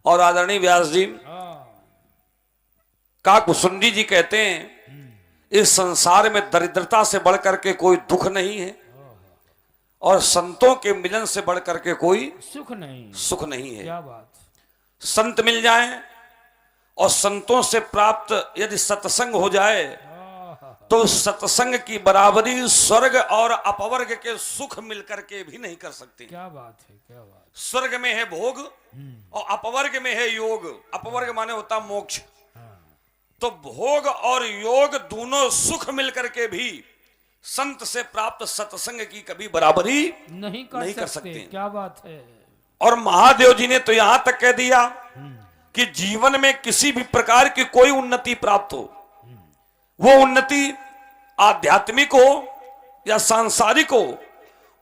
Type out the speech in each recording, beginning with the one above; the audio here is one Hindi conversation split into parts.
और आदरणीय व्यास जी काकुसुंडी जी कहते हैं इस संसार में दरिद्रता से बढ़कर के कोई दुख नहीं है और संतों के मिलन से बढ़कर के कोई सुख नहीं है। क्या बात। संत मिल जाएं और संतों से प्राप्त यदि सत्संग हो जाए तो सत्संग की बराबरी स्वर्ग और अपवर्ग के सुख मिलकर के भी नहीं कर सकते। क्या बात है, क्या बात। स्वर्ग में है भोग और अपवर्ग में है योग। अपवर्ग माने होता मोक्ष। तो भोग और योग दोनों सुख मिलकर के भी संत से प्राप्त सत्संग की कभी बराबरी नहीं कर सकते। क्या बात है। और महादेव जी ने तो यहां तक कह दिया कि जीवन में किसी भी प्रकार की कोई उन्नति प्राप्त हो, वो उन्नति आध्यात्मिक हो या सांसारिक हो,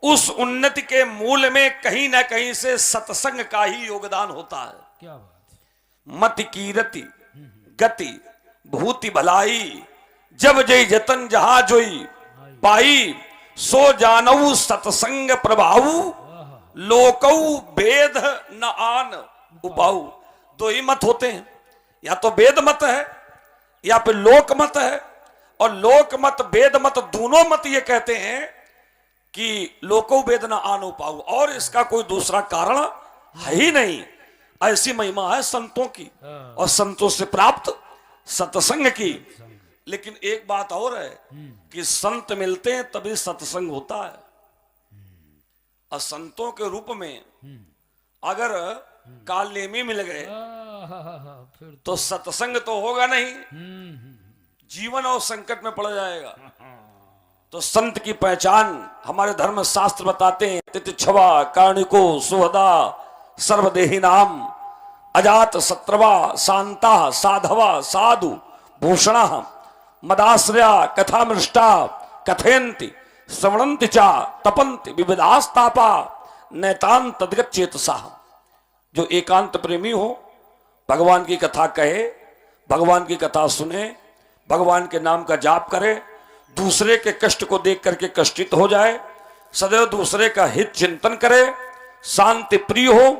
उस उन्नति के मूल में कहीं ना कहीं से सत्संग का ही योगदान होता है। क्या बात। मति कीरति गति भूति भलाई जब जय जतन जहां जोई पाई सो जानऊ सत्संग प्रभाऊ लोकऊ वेद न आन उपाऊ। दो ही मत होते हैं, या तो वेद मत है या फिर लोक मत है। और लोक मत वेद मत दोनों मत ये कहते हैं कि लोको वेद न आन उपाऊ, और इसका कोई दूसरा कारण है ही नहीं। ऐसी महिमा है संतों की और संतों से प्राप्त सत्संग की। लेकिन एक बात और है कि संत मिलते हैं तभी सत्संग होता है। और संतों के रूप में अगर कालनेमी मिल गए तो सत्संग तो होगा नहीं, जीवन और संकट में पड़ जाएगा। तो संत की पहचान हमारे धर्म शास्त्र बताते हैं, तितिक्षवा कार्णिको सुहदा सर्वदेही नाम अजात शत्रवा शांता साधवा साधु भूषण मदाश्रया कथामृष्टा कथयन्ति श्रवणन्ति चा तपन्ति विविधास्तापा नैतान तद्गत चेतसा। जो एकांत प्रेमी हो, भगवान की कथा कहे, भगवान की कथा सुने, भगवान के नाम का जाप करे, दूसरे के कष्ट को देख करके कष्टित हो जाए, सदैव दूसरे का हित चिंतन करे, शांति प्रिय हो,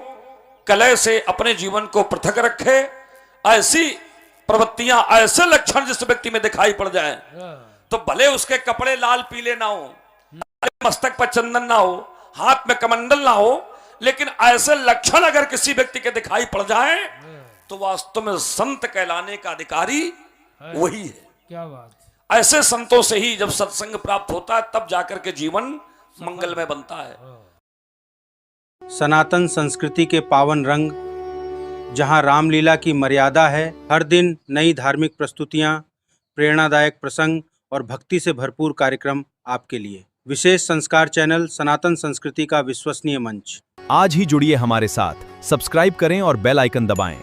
कलह से अपने जीवन को पृथक रखे। ऐसी प्रवृत्तियां, ऐसे लक्षण जिस व्यक्ति में दिखाई पड़ जाए तो भले उसके कपड़े लाल पीले ना हो, मस्तक पर चंदन ना हो, हाथ में कमंडल ना हो, लेकिन ऐसे लक्षण अगर किसी व्यक्ति के दिखाई पड़ जाए तो वास्तव में संत कहलाने का अधिकारी वही है। क्या बात। ऐसे संतों से ही जब सत्संग प्राप्त होता है तब जाकर के जीवन मंगलमय बनता है। सनातन संस्कृति के पावन रंग, जहां रामलीला की मर्यादा है, हर दिन नई धार्मिक प्रस्तुतियां, प्रेरणादायक प्रसंग और भक्ति से भरपूर कार्यक्रम आपके लिए। विशेष संस्कार चैनल सनातन संस्कृति का विश्वसनीय मंच। आज ही जुड़िए हमारे साथ, सब्सक्राइब करें और बेल आइकन दबाएं।